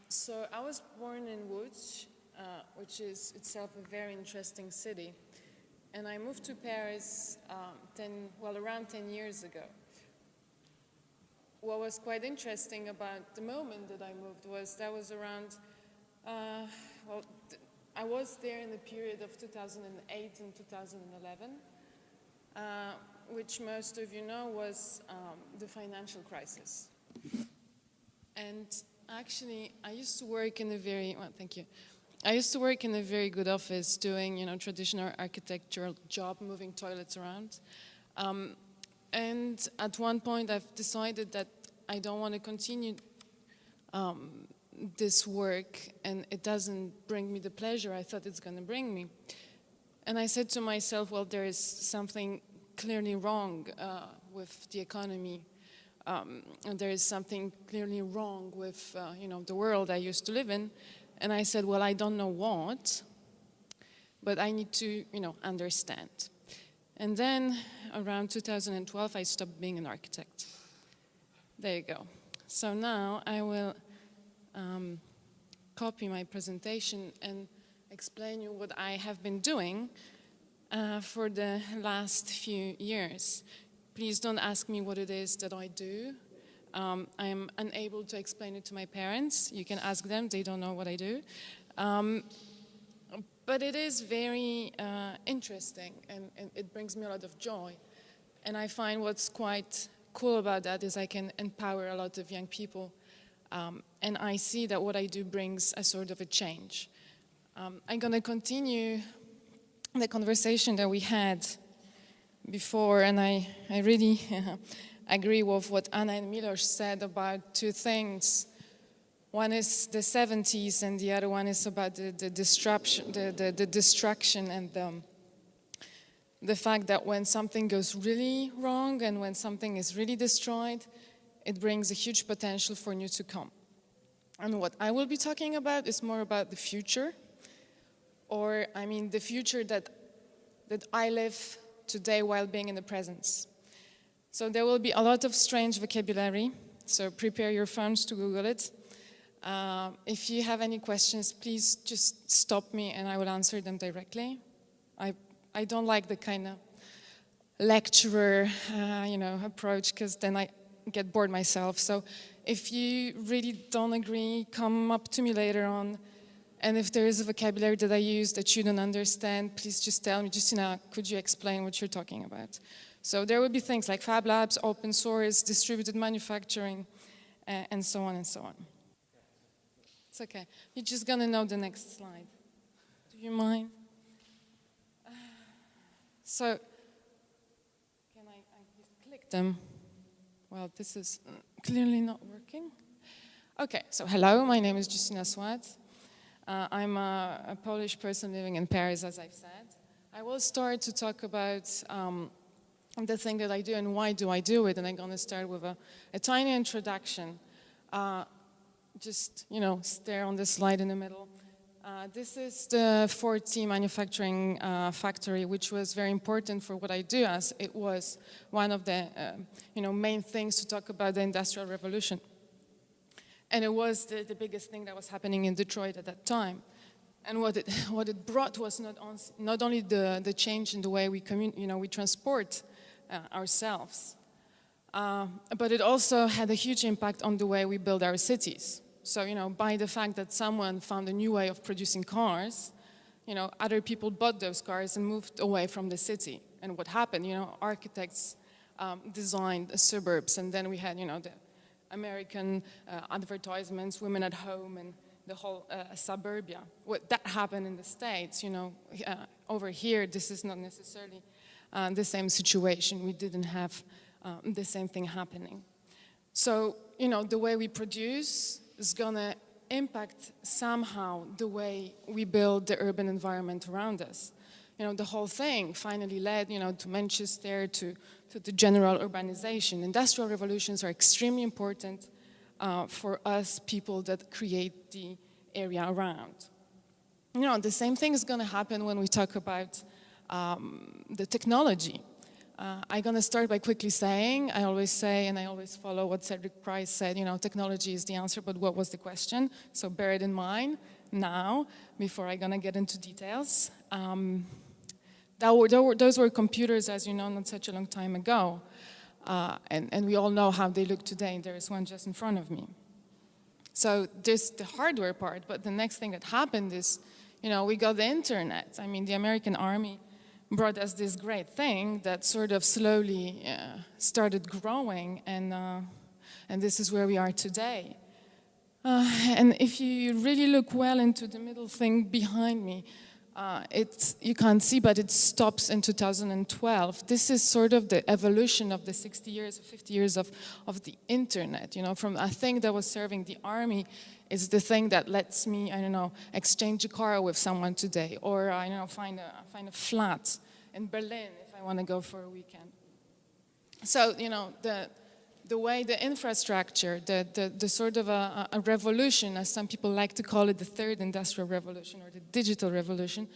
So I was born in Łódź, which is itself a very interesting city. And I moved to Paris around 10 years ago. What was quite interesting about the moment that I moved was that was around, I was there in the period of 2008 and 2011, which most of you know was the financial crisis. And actually, I used to work in a very, I used to work in a very good office doing, traditional architectural job, moving toilets around. And at one point, I've decided that I don't want to continue this work, and it doesn't bring me the pleasure I thought it's going to bring me. And I said to myself, well, there is something clearly wrong with the economy. And there is something clearly wrong with, the world I used to live in. And I said, well, I don't know what, but I need to, understand. And then around 2012, I stopped being an architect. There you go. So now I will copy my presentation and explain you what I have been doing for the last few years. Please don't ask me what it is that I do. I am unable to explain it to my parents. You can ask them, they don't know what I do. But it is very interesting, and it brings me a lot of joy. And I find what's quite cool about that is I can empower a lot of young people. And I see that what I do brings a sort of a change. I'm going to continue the conversation that we had before, and I really agree with what Anna and Miloš said about two things. One is the 70s, and the other one is about the destruction and the fact that when something goes really wrong and when something is really destroyed, it brings a huge potential for new to come. And what I will be talking about is more about the future, or the future that I live today while being in the present. So there will be a lot of strange vocabulary, so prepare your phones to Google it. If you have any questions, please just stop me and I will answer them directly. I don't like the kind of lecturer, approach, because then I get bored myself. So if you really don't agree, come up to me later on. And if there is a vocabulary that I use that you don't understand, please just tell me, Justyna, could you explain what you're talking about? So there will be things like Fab Labs, open source, distributed manufacturing, and so on and so on. It's okay. You're just going to know the next slide. Do you mind? So, can I just click them? Well, this is clearly not working. Okay, so hello, my name is Justyna Swat. I'm a Polish person living in Paris, as I've said. I will start to talk about the thing that I do and why do I do it, and I'm going to start with a tiny introduction. Just, stare on the slide in the middle. This is the 4T manufacturing factory, which was very important for what I do, as it was one of the main things to talk about the Industrial Revolution. And it was the biggest thing that was happening in Detroit at that time. And what it brought was not only the change in the way we transport ourselves, but it also had a huge impact on the way we build our cities. So, by the fact that someone found a new way of producing cars, other people bought those cars and moved away from the city. And what happened? Architects designed the suburbs, and then we had, the American advertisements, women at home, and the whole suburbia. What that happened in the States, over here, this is not necessarily the same situation. We didn't have the same thing happening. So, the way we produce is going to impact somehow the way we build the urban environment around us. The whole thing finally led, to Manchester, to the general urbanization. Industrial revolutions are extremely important for us people that create the area around. The same thing is going to happen when we talk about the technology. I'm going to start by quickly saying, I always say, and I always follow what Cedric Price said, technology is the answer, but what was the question? So bear it in mind now, before I'm going to get into details. Those were computers, as you know, not such a long time ago. And we all know how they look today. There is one just in front of me. So this the hardware part, but the next thing that happened is, we got the internet. I mean, the American army brought us this great thing that sort of slowly started growing, and this is where we are today. And if you really look well into the middle thing behind me, you can't see, but it stops in 2012. This is sort of the evolution of the 60 years, 50 years of the internet. From a thing that was serving the army is the thing that lets me, exchange a car with someone today, or find a flat in Berlin if I want to go for a weekend. So the way the infrastructure, the sort of a revolution, as some people like to call it, the third industrial revolution or the digital revolution,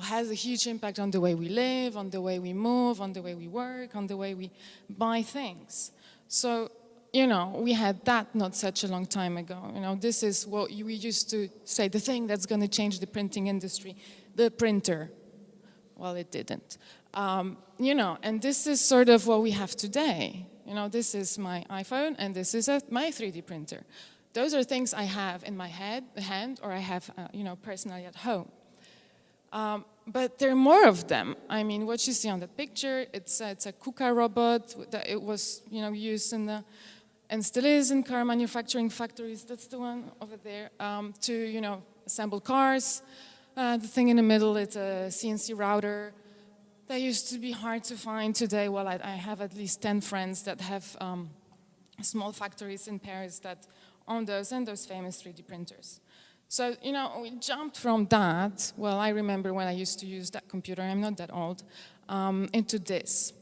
has a huge impact on the way we live, on the way we move, on the way we work, on the way we buy things. So, we had that not such a long time ago. This is what we used to say, the thing that's going to change the printing industry, the printer. Well, it didn't. And this is sort of what we have today. This is my iPhone, and this is my 3D printer. Those are things I have in my hand, or I have, personally at home. But there are more of them. I mean, what you see on the picture, it's a KUKA robot that it was, used and still is in car manufacturing factories. That's the one over there to, assemble cars. The thing in the middle, it's a CNC router. They used to be hard to find today. Well, I have at least 10 friends that have small factories in Paris that own those famous 3D printers. So, we jumped from that, well, I remember when I used to use that computer, I'm not that old, into this.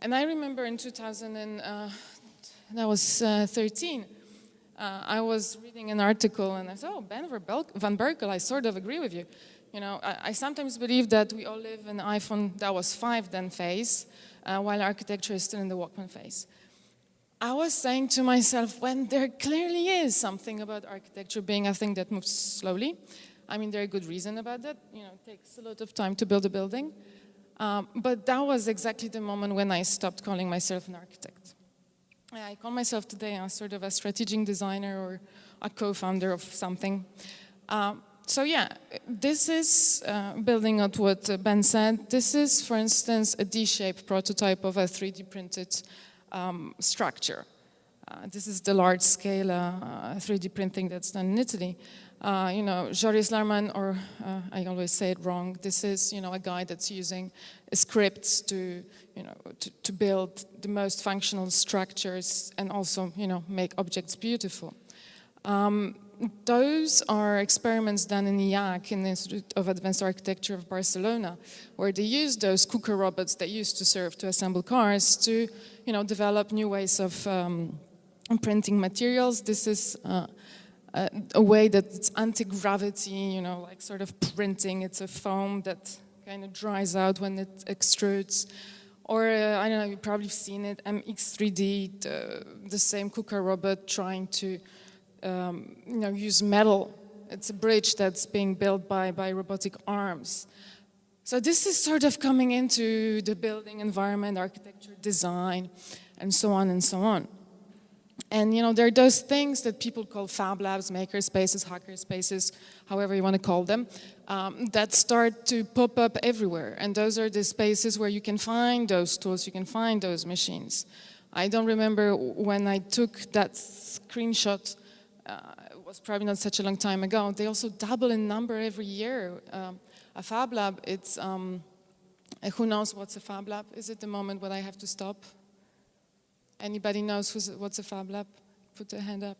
And I remember in 2013, I was reading an article and I said, Ben van Berkel, I sort of agree with you. I sometimes believe that we all live in iPhone that was 5 then phase, while architecture is still in the Walkman phase. I was saying to myself, when there clearly is something about architecture being a thing that moves slowly. I mean, there are good reason about that. It takes a lot of time to build a building. But that was exactly the moment when I stopped calling myself an architect. I call myself today a sort of a strategic designer or a co-founder of something. So yeah, this is, building on what Ben said, this is, for instance, a D-shaped prototype of a 3D printed structure. This is the large-scale 3D printing that's done in Italy. Joris Larman, or I always say it wrong, this is, a guy that's using scripts to build the most functional structures and also, make objects beautiful. Those are experiments done in IAC, in the Institute of Advanced Architecture of Barcelona, where they used those KUKA robots that used to serve to assemble cars to, develop new ways of printing materials. This is a way that it's anti-gravity, like sort of printing. It's a foam that kind of dries out when it extrudes. Or, I don't know, you've probably seen it, MX3D, the same KUKA robot trying to use metal. It's a bridge that's being built by robotic arms. So this is sort of coming into the building environment, architecture, design, and so on and so on. And there are those things that people call Fab Labs, maker spaces, hacker spaces, however you want to call them, that start to pop up everywhere. And those are the spaces where you can find those tools, you can find those machines. I don't remember when I took that screenshot. It was probably not such a long time ago. They also double in number every year. A Fab Lab, it's, who knows what's a Fab Lab? Is it the moment when I have to stop? Anybody knows what's a Fab Lab? Put a hand up.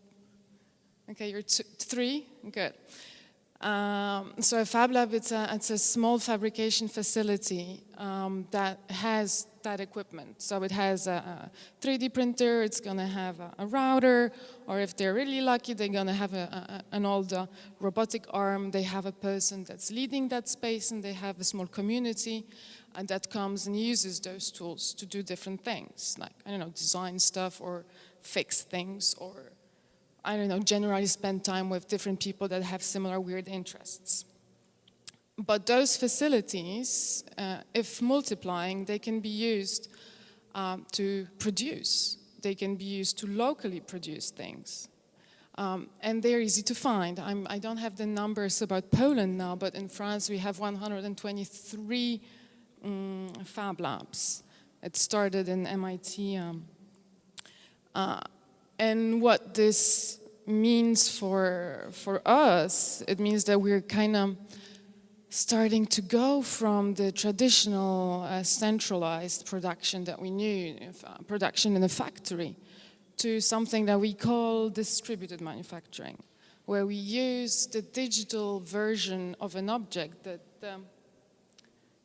Okay, you're 3, good. So a Fab Lab, it's a small fabrication facility that has that equipment. So it has a 3D printer, it's going to have a router, or if they're really lucky, they're going to have an old robotic arm. They have a person that's leading that space, and they have a small community that comes and uses those tools to do different things, like, I don't know, design stuff or fix things, or I don't know, generally spend time with different people that have similar weird interests. But those facilities, if multiplying, they can be used to produce. They can be used to locally produce things. And they're easy to find. I don't have the numbers about Poland now, but in France we have 123 Fab Labs. It started in MIT. And what this means for us, it means that we're kind of starting to go from the traditional centralized production that we knew, production in a factory, to something that we call distributed manufacturing, where we use the digital version of an object,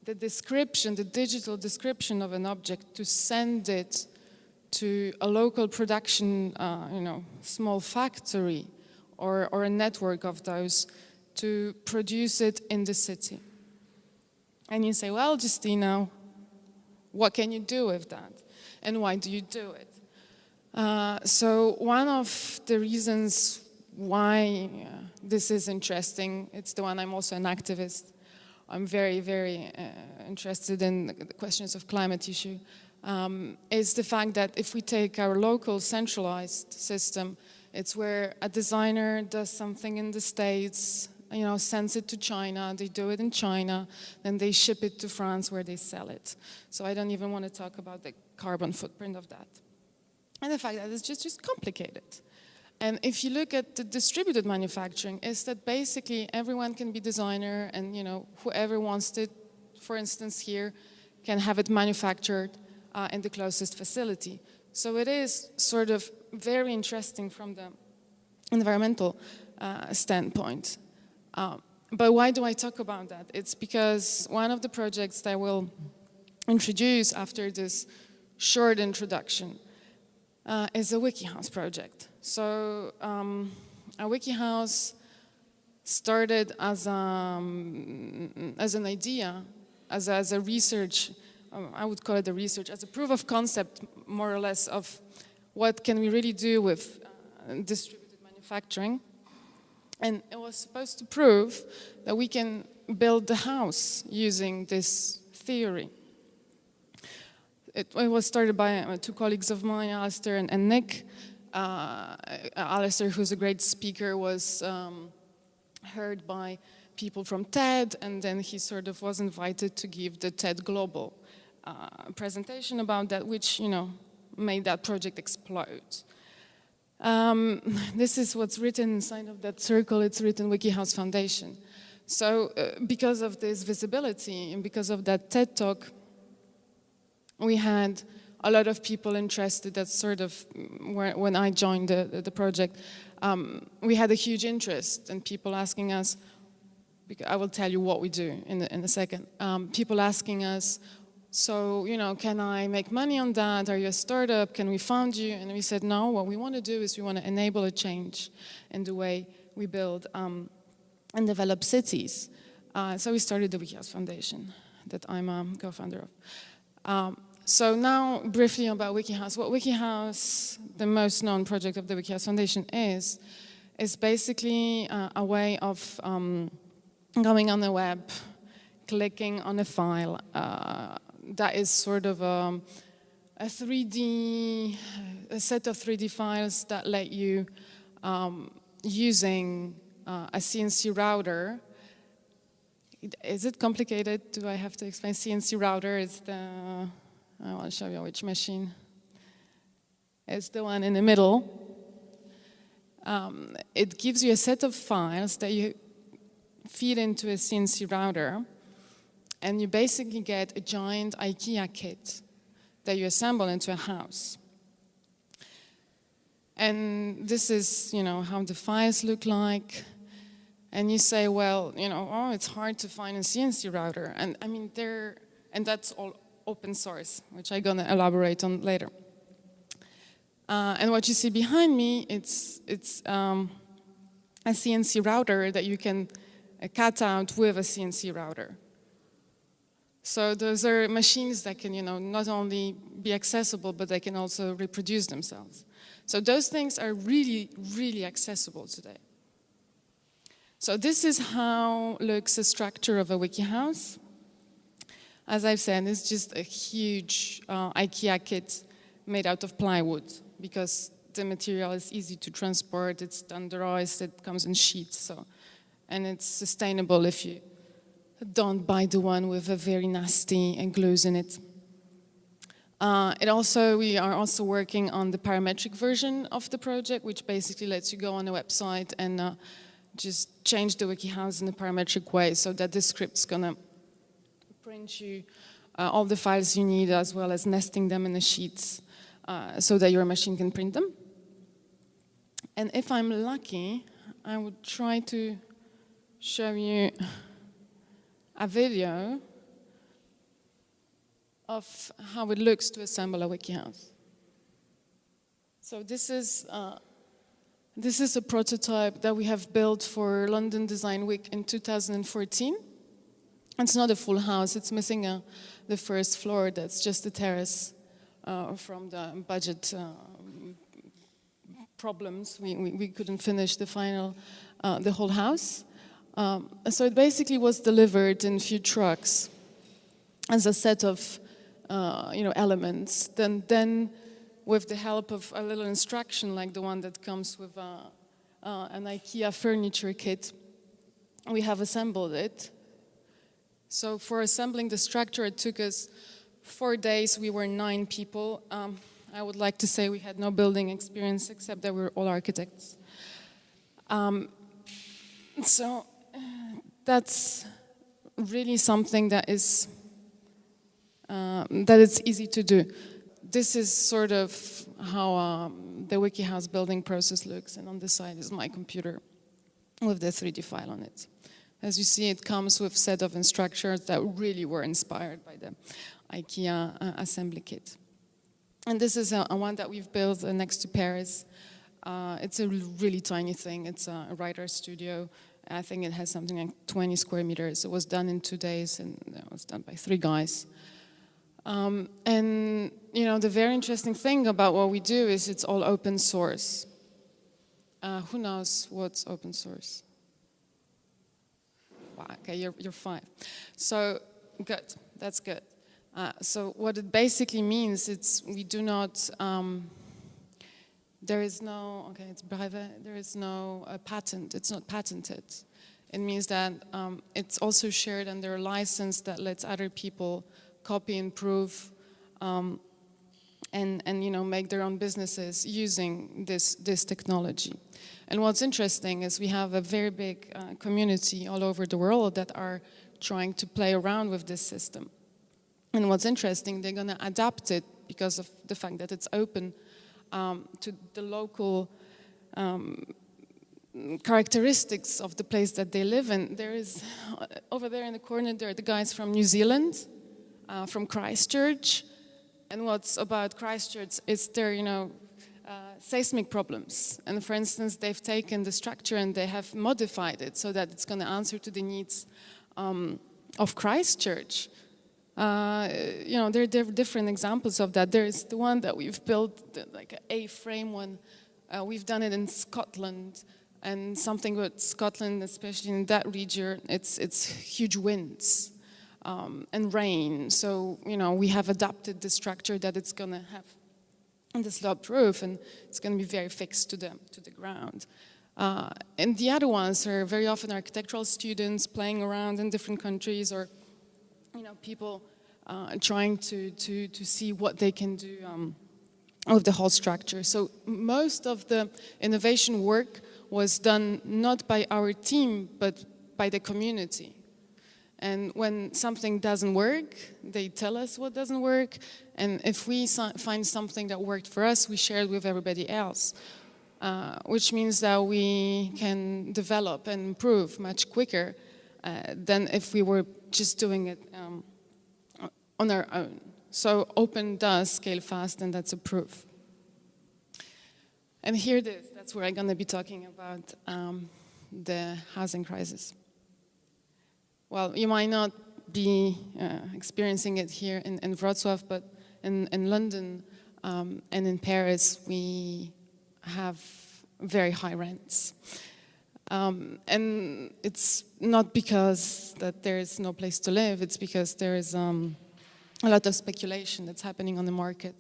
the description, the digital description of an object, to send it to a local production, small factory or a network of those, to produce it in the city. And you say, well, Justyna, what can you do with that? And why do you do it? So one of the reasons why this is interesting, it's the one I'm also an activist. I'm very, very interested in the questions of climate issue. Is the fact that if we take our local centralized system, it's where a designer does something in the States, sends it to China, they do it in China, then they ship it to France where they sell it. So I don't even want to talk about the carbon footprint of that. And the fact that it's just complicated. And if you look at the distributed manufacturing, is that basically everyone can be designer, and whoever wants it, for instance here, can have it manufactured in the closest facility. So it is sort of very interesting from the environmental standpoint. But why do I talk about that? It's because one of the projects that I will introduce after this short introduction is a Wiki House project. So a Wiki House started as an idea, as a research. I would call it a research, as a proof of concept, more or less, of what can we really do with distributed manufacturing. And it was supposed to prove that we can build the house using this theory. It was started by two colleagues of mine, Alistair and Nick. Alistair, who's a great speaker, was heard by people from TED, and then he sort of was invited to give the TED Global presentation about that, which, made that project explode. This is what's written inside of that circle. It's written Wiki House Foundation. So because of this visibility and because of that TED Talk, we had a lot of people interested. That's sort of when I joined the project. We had a huge interest, and people asking us, I will tell you what we do in a second. People asking us, so, can I make money on that? Are you a startup? Can we fund you? And we said, no, what we want to do is we want to enable a change in the way we build and develop cities. So we started the Wiki House Foundation that I'm a co-founder of. So now, briefly about Wiki House. What Wiki House, the most known project of the Wiki House Foundation, is basically a way of going on the web, clicking on a file. That is sort of a set of 3D files that let you, using a CNC router. Is it complicated? Do I have to explain? CNC router is I want to show you which machine. It's the one in the middle. It gives you a set of files that you feed into a CNC router, and you basically get a giant IKEA kit that you assemble into a house. And this is, how the files look like. And you say, well, oh, it's hard to find a CNC router. And I mean, and that's all open source, which I'm gonna elaborate on later. And what you see behind me, it's a CNC router that you can cut out with a CNC router. So those are machines that can, not only be accessible, but they can also reproduce themselves. So those things are really, really accessible today. So this is how looks the structure of a Wiki House. As I've said, it's just a huge IKEA kit made out of plywood, because the material is easy to transport, it's standardized, it comes in sheets, and it's sustainable if you don't buy the one with a very nasty glues in it. We are also working on the parametric version of the project, which basically lets you go on a website and just change the Wiki House in a parametric way, so that the script's gonna print you all the files you need, as well as nesting them in the sheets, so that your machine can print them. And if I'm lucky, I would try to show you a video of how it looks to assemble a Wiki House. So this is a prototype that we have built for London Design Week in 2014. It's not a full house, it's missing the first floor, that's just a terrace. From the budget problems, we couldn't finish the whole house. So it basically was delivered in a few trucks as a set of elements. Then with the help of a little instruction like the one that comes with an IKEA furniture kit, we have assembled it. So for assembling the structure, it took us 4 days. We were 9 people. I would like to say we had no building experience, except that we were all architects. So that's really something that is it's easy to do. This is sort of how the Wiki House building process looks, and on the side is my computer with the 3D file on it. As you see, it comes with a set of instructions that really were inspired by the IKEA assembly kit. And this is a one that we've built next to Paris. It's a really tiny thing. It's a writer's studio. I think it has something like 20 square meters. It was done in 2 days, and it was done by 3 guys. And the very interesting thing about what we do is it's all open source. Who knows what's open source? Wow, okay, you're 5. So good, that's good. So what it basically means, we do not, there is no, okay, it's brevet, there is no patent, it's not patented. It means that it's also shared under a license that lets other people copy, improve, and make their own businesses using this technology. And what's interesting is we have a very big community all over the world that are trying to play around with this system. And what's interesting, they're going to adapt it because of the fact that it's open to the local characteristics of the place that they live in. There is, over there in the corner, there are the guys from New Zealand, from Christchurch. And what's about Christchurch is their, seismic problems. And for instance, they've taken the structure and they have modified it so that it's going to answer to the needs of Christchurch. There are different examples of that. There is the one that we've built, like an A-frame one. We've done it in Scotland, and something with Scotland, especially in that region, it's huge winds and rain. So, we have adapted the structure that it's going to have on the sloped roof, and it's going to be very fixed to the ground. And the other ones are very often architectural students playing around in different countries, or people trying to see what they can do with the whole structure. So most of the innovation work was done not by our team, but by the community. And when something doesn't work, they tell us what doesn't work. And if we find something that worked for us, we share it with everybody else. which means that we can develop and improve much quicker than if we were just doing it on our own. So open does scale fast, and that's a proof. And here it is. That's where I'm going to be talking about the housing crisis. Well, you might not be experiencing it here in Wrocław, but in London and in Paris, we have very high rents. And it's not because that there is no place to live, it's because there is a lot of speculation that's happening on the market.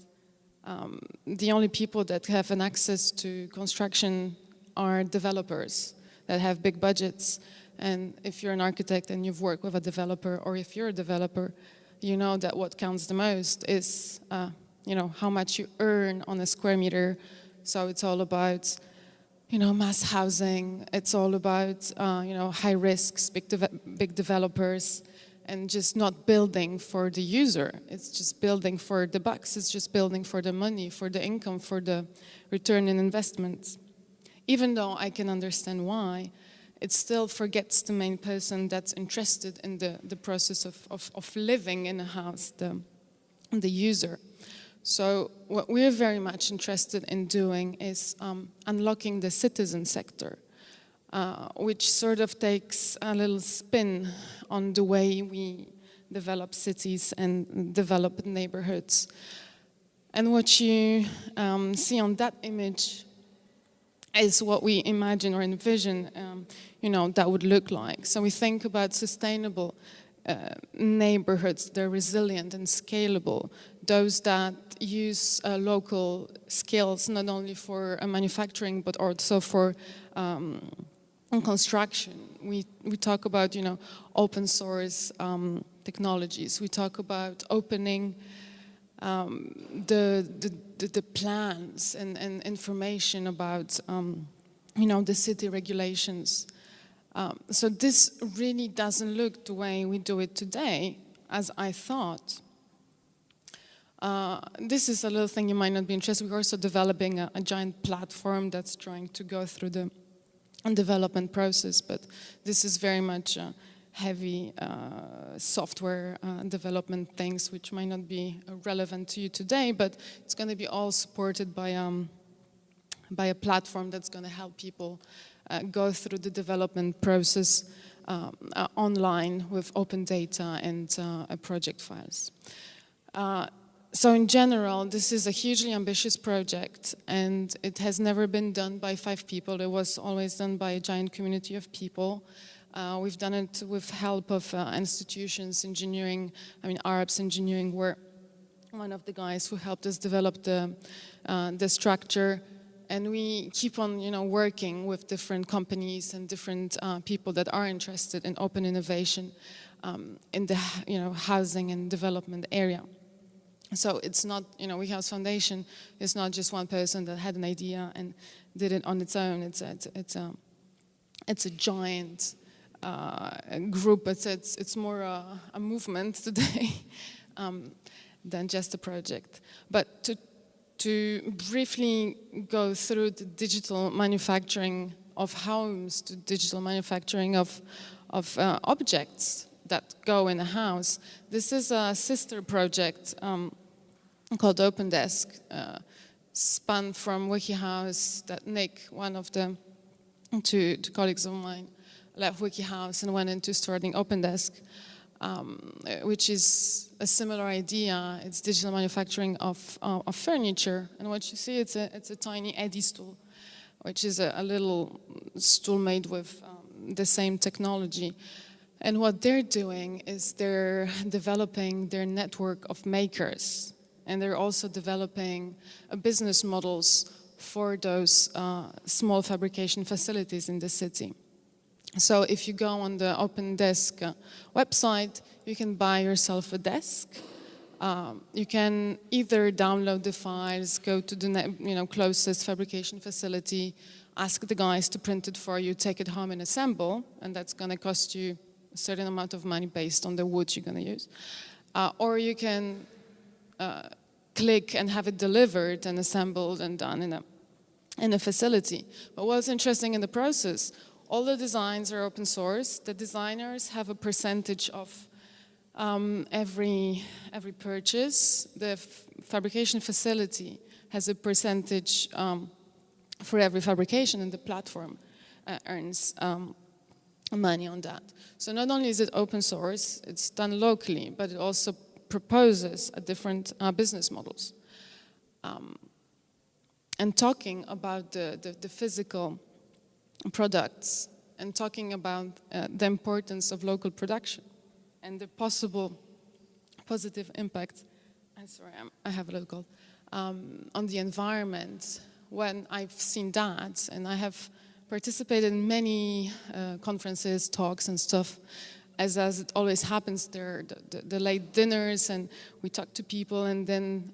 The only people that have an access to construction are developers that have big budgets. And if you're an architect and you've worked with a developer, or if you're a developer, you know that what counts the most is how much you earn on a square meter. So it's all about mass housing. It's all about high risks, big developers, and just not building for the user. It's just building for the bucks. It's just building for the money, for the income, for the return in investment. Even though I can understand why, it still forgets the main person that's interested in the process of living in a house, the user. So what we're very much interested in doing is unlocking the citizen sector, which sort of takes a little spin on the way we develop cities and develop neighborhoods. And what you see on that image is what we imagine or envision, that would look like. So we think about sustainable neighborhoods. They're resilient and scalable. Those that use local skills, not only for manufacturing, but also for construction. We talk about, open source technologies. We talk about opening the plans and information about, the city regulations. So this really doesn't look the way we do it today, as I thought. This is a little thing you might not be interested in. We're also developing a giant platform that's trying to go through the development process, but this is very much heavy software development things, which might not be relevant to you today, but it's going to be all supported by a platform that's going to help people go through the development process online with open data and project files. So in general, this is a hugely ambitious project, and it has never been done by 5 people. It was always done by a giant community of people. We've done it with help of institutions, engineering. Arabs Engineering were one of the guys who helped us develop the structure. And we keep on, working with different companies and different people that are interested in open innovation in the, housing and development area. So it's not, Wiki House Foundation is not just one person that had an idea and did it on its own. It's a giant group. It's more a movement today than just a project. But to briefly go through the digital manufacturing of homes to digital manufacturing of objects that go in a house. This is a sister project called Open Desk, spun from Wiki House. That Nick, one of the two colleagues of mine, left Wiki House and went into starting Open Desk, which is a similar idea. It's digital manufacturing of furniture. And what you see, it's a tiny Eddy stool, which is a little stool made with the same technology. And what they're doing is they're developing their network of makers. And they're also developing business models for those small fabrication facilities in the city. So if you go on the Open Desk website, you can buy yourself a desk. You can either download the files, go to the closest fabrication facility, ask the guys to print it for you, take it home and assemble, and that's going to cost you a certain amount of money based on the wood you're going to use. Or you can click and have it delivered and assembled and done and a facility. But what's interesting in the process, all the designs are open source. The designers have a percentage of every purchase. The fabrication facility has a percentage for every fabrication, and the platform earns money on that. So not only is it open source, it's done locally, but it also proposes a different business models. And talking about the physical products and talking about the importance of local production and the possible positive impact, I'm sorry, I have a little cold, on the environment. When I've seen that, and I have participated in many conferences, talks and stuff, as it always happens, there are the late dinners, and we talk to people, and then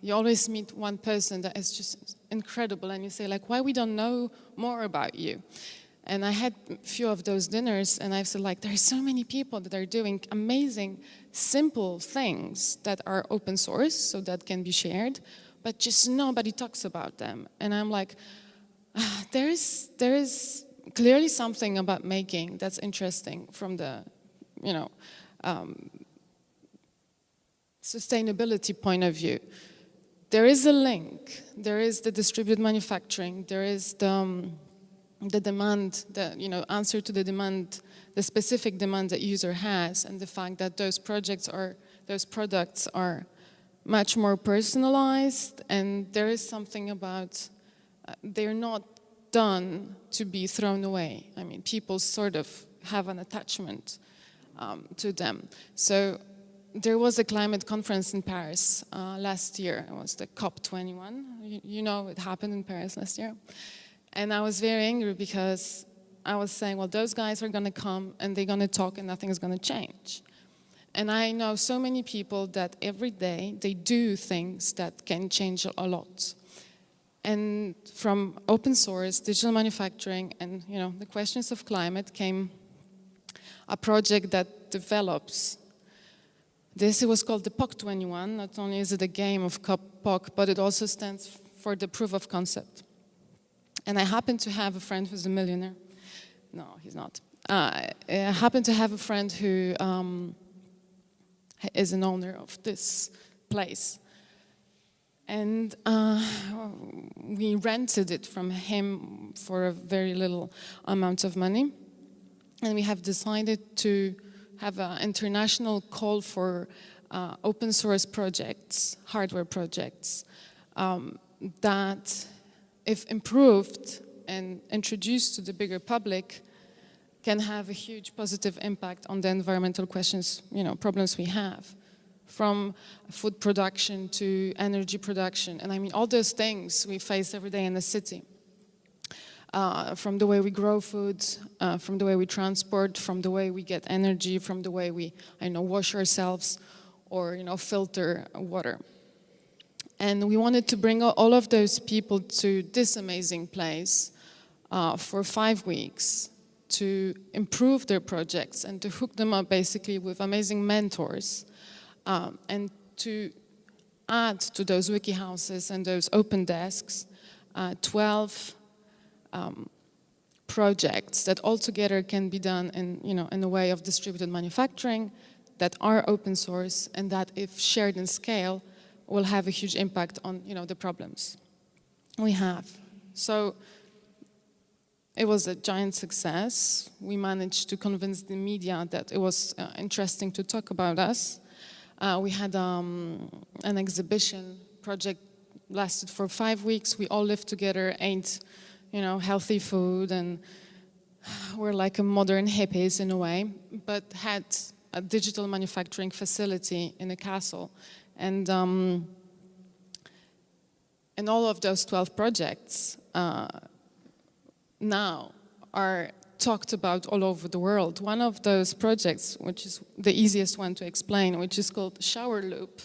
you always meet one person that is just incredible, and you say, like, why we don't know more about you? And I had a few of those dinners, and I've said, like, there are so many people that are doing amazing, simple things that are open source, so that can be shared, but just nobody talks about them. And I'm like, there is clearly something about making that's interesting from the, sustainability point of view. There is a link. There is the distributed manufacturing. There is the demand, the answer to the demand, the specific demand that user has, and the fact that those products are much more personalized, and there is something about they're not done to be thrown away. I mean, people sort of have an attachment to them. So there was a climate conference in Paris last year. It was the COP21. It happened in Paris last year. And I was very angry because I was saying, well, those guys are going to come and they're going to talk and nothing is going to change. And I know so many people that every day they do things that can change a lot. And from open source, digital manufacturing, and the questions of climate came a project that develops this. It was called the POC21. Not only is it a game of POC, but it also stands for the proof of concept. And I happen to have a friend who's a millionaire. No, he's not. I happen to have a friend who is an owner of this place. And we rented it from him for a very little amount of money. And we have decided to have an international call for open source projects, hardware projects, that if improved and introduced to the bigger public, can have a huge positive impact on the environmental questions, problems we have, from food production to energy production. And I mean, all those things we face every day in the city. From the way we grow food, from the way we transport, from the way we get energy, from the way we, wash ourselves or, filter water. And we wanted to bring all of those people to this amazing place for 5 weeks to improve their projects and to hook them up basically with amazing mentors and to add to those wiki houses and those open desks 12 projects that altogether can be done in a way of distributed manufacturing that are open source and that if shared in scale will have a huge impact on the problems we have. So it was a giant success. We managed to convince the media that it was interesting to talk about us. We had an exhibition project, lasted for 5 weeks. We all lived together, ate healthy food, and we're like a modern hippies in a way, but had a digital manufacturing facility in a castle. And all of those 12 projects now are talked about all over the world. One of those projects, which is the easiest one to explain, which is called Shower Loop.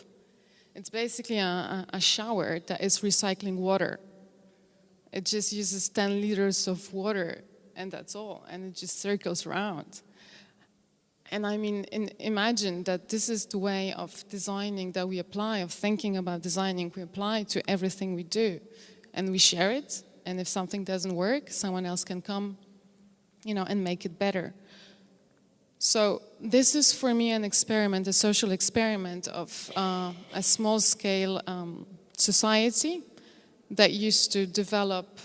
It's basically a shower that is recycling water. It just uses 10 liters of water, and that's all, and it just circles around. And I mean, imagine that this is the way of designing that we apply, of thinking about designing we apply to everything we do. And we share it, And if something doesn't work, someone else can come, and make it better. So this is for me an experiment, a social experiment of a small-scale society that used to develop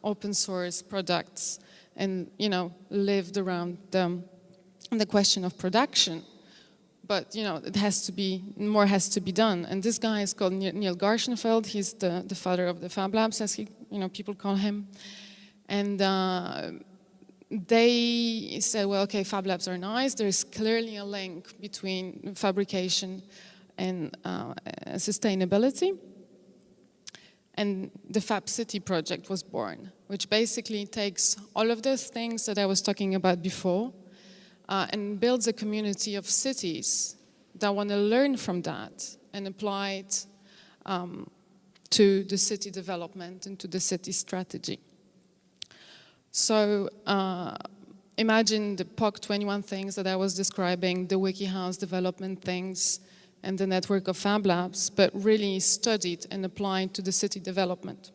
open source products and, lived around the question of production. But, more has to be done. And this guy is called Neil Gershenfeld. He's the father of the Fab Labs, as people call him. And they said, well, okay, Fab Labs are nice. There's clearly a link between fabrication and sustainability. And the Fab City project was born, which basically takes all of those things that I was talking about before and builds a community of cities that want to learn from that and apply it to the city development and to the city strategy. So imagine the POC 21 things that I was describing, the Wiki House development things, and the network of Fab Labs, but really studied and applied to the city development.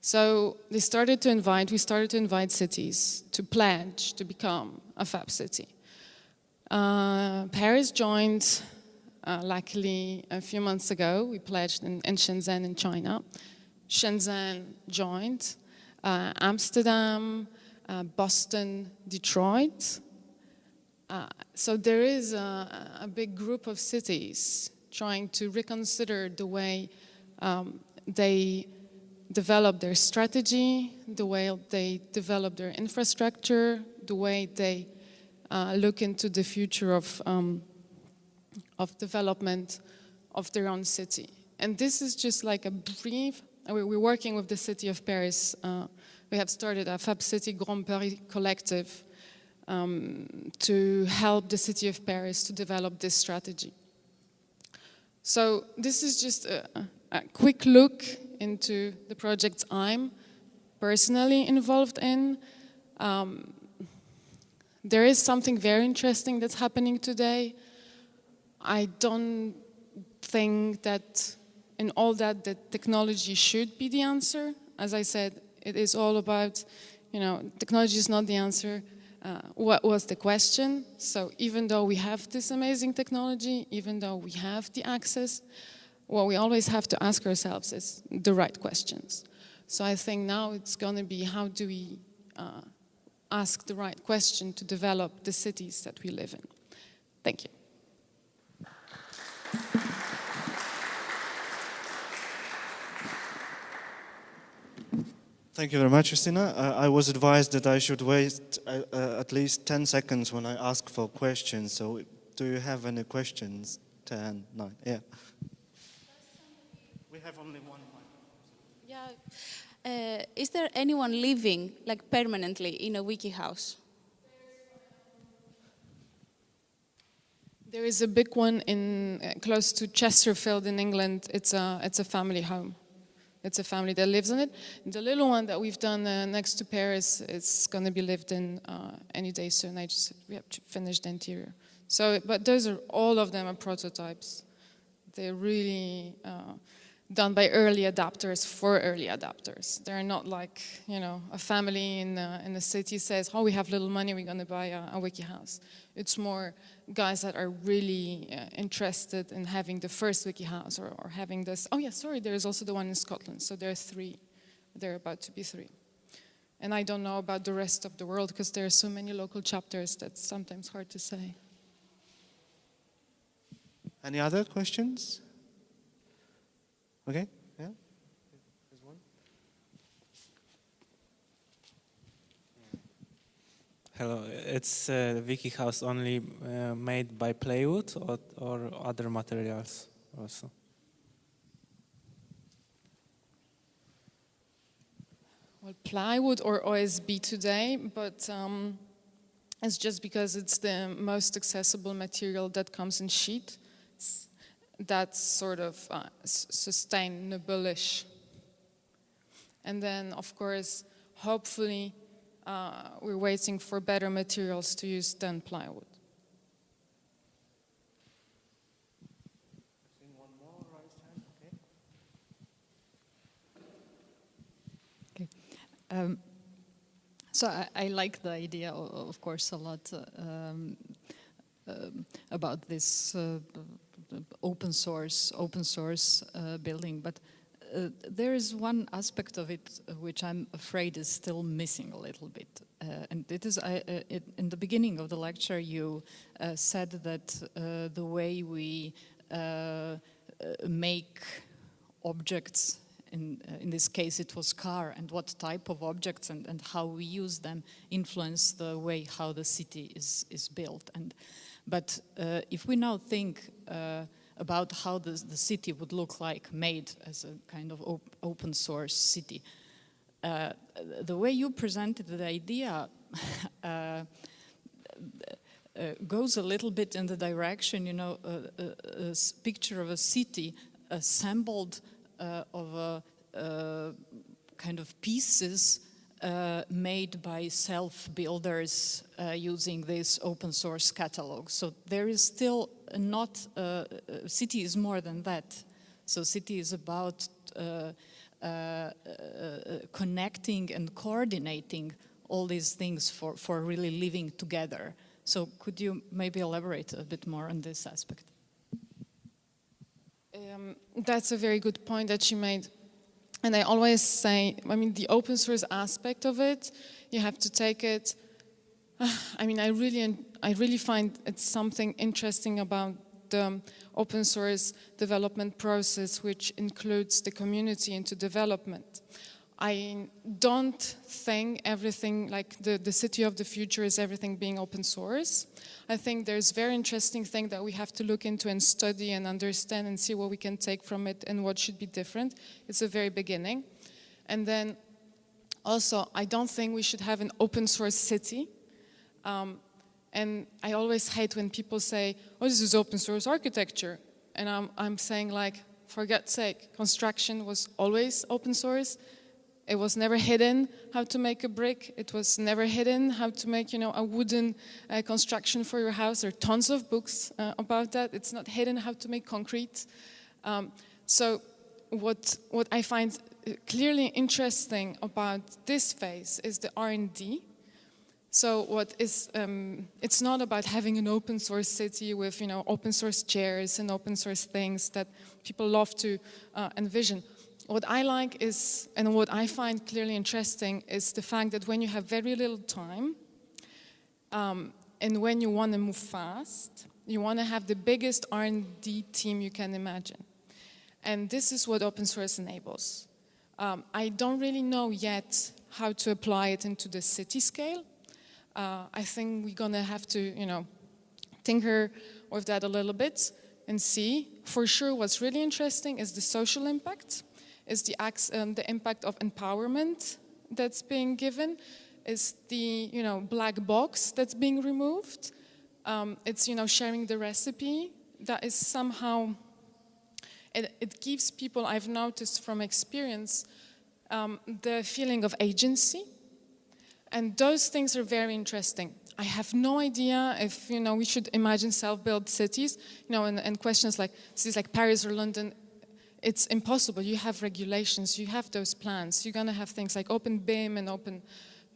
So we started to invite cities to pledge to become a Fab city. Paris joined, luckily, a few months ago. We pledged in Shenzhen in China. Shenzhen joined. Amsterdam, Boston, Detroit. So there is a big group of cities trying to reconsider the way they develop their strategy, the way they develop their infrastructure, the way they look into the future of development of their own city. And this is just like a brief. We're working with the city of Paris. We have started a Fab City Grand Paris collective to help the city of Paris to develop this strategy. So this is just a quick look into the projects I'm personally involved in. There is something very interesting that's happening today. I don't think that in all that technology should be the answer. As I said, it is all about, technology is not the answer. What was the question? So even though we have this amazing technology, even though we have the access, what we always have to ask ourselves is the right questions. So I think now it's going to be, how do we ask the right question to develop the cities that we live in? Thank you. Thank you very much, Justyna. I was advised that I should wait at least 10 seconds when I ask for questions. So do you have any questions? 10, 9, yeah. We have only one mic. Yeah. Is there anyone living, like permanently, in a Wiki House? There is a big one in close to Chesterfield in England. It's a family home. It's a family that lives in it. And the little one that we've done next to Paris, it's going to be lived in any day soon. We have to finish the interior. So, but all of them are prototypes. They're really done by early adopters for early adopters. They're not like, a family in the city says, oh, we have little money, we're going to buy a Wiki House. It's more guys that are really interested in having the first Wiki House or having this. Oh, yeah, sorry, there is also the one in Scotland. So there are 3. There are about to be 3. And I don't know about the rest of the world because there are so many local chapters that's sometimes hard to say. Any other questions? Okay, yeah. There's one. Hello, it's Wiki House only made by plywood or other materials also? Well, plywood or OSB today, but it's just because it's the most accessible material that comes in sheet. That's sort of sustainable-ish. And then, of course, hopefully, we're waiting for better materials to use than plywood. One more raised hand, okay. So I like the idea, of course, a lot about this open source building, but there is one aspect of it which I'm afraid is still missing a little bit, and it is in the beginning of the lecture you said that the way we make objects, in this case it was car, and what type of objects and how we use them influence the way how the city is built. But if we now think about how the city would look like made as a kind of open source city, the way you presented the idea goes a little bit in the direction, you know, a picture of a city assembled of kind of pieces made by self-builders using this open source catalog. So there is still not, city is more than that. So city is about connecting and coordinating all these things for really living together. So could you maybe elaborate a bit more on this aspect? That's a very good point that you made. And I always say, I mean, the open source aspect of it, you have to take it. I mean, I really find it something interesting about the open source development process, which includes the community into development. I don't think everything, like the city of the future is everything being open source. I think there's very interesting thing that we have to look into and study and understand and see what we can take from it and what should be different. It's a very beginning. And then also, I don't think we should have an open source city. And I always hate when people say, oh, this is open source architecture. And I'm saying, like, for God's sake, construction was always open source. It was never hidden how to make a brick. It was never hidden how to make, you know, a wooden construction for your house. There are tons of books about that. It's not hidden how to make concrete. So what I find clearly interesting about this phase is the R&D. So what is, it's not about having an open source city with, you know, open source chairs and open source things that people love to envision. What I like is, and what I find clearly interesting, is the fact that when you have very little time, and when you want to move fast, you want to have the biggest R&D team you can imagine. And this is what open source enables. I don't really know yet how to apply it into the city scale. I think we're going to have to, you know, tinker with that a little bit and see. For sure, what's really interesting is the social impact. Is the impact of empowerment that's being given, is the, you know, black box that's being removed. It's, you know, sharing the recipe that is somehow, it gives people, I've noticed from experience, the feeling of agency. And those things are very interesting. I have no idea if, you know, we should imagine self-built cities, you know, and questions like cities like Paris or London. It's impossible. You have regulations, you have those plans. You're going to have things like open BIM and open,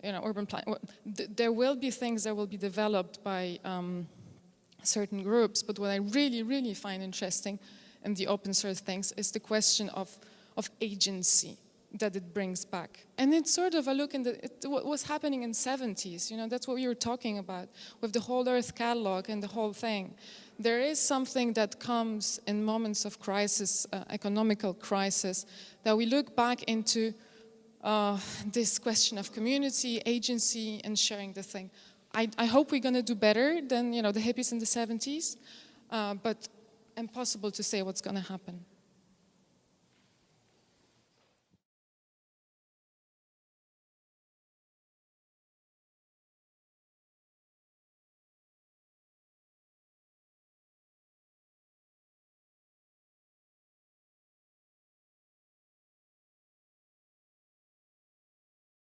you know, urban plan. There will be things that will be developed by certain groups, but what I really, really find interesting in the open source things is the question of agency that it brings back. And it's sort of a look in what was happening in the 70s, you know, that's what we were talking about with the whole Earth catalog and the whole thing. There is something that comes in moments of crisis, economical crisis, that we look back into this question of community, agency, and sharing the thing. I hope we're going to do better than, you know, the hippies in the 70s, but impossible to say what's going to happen.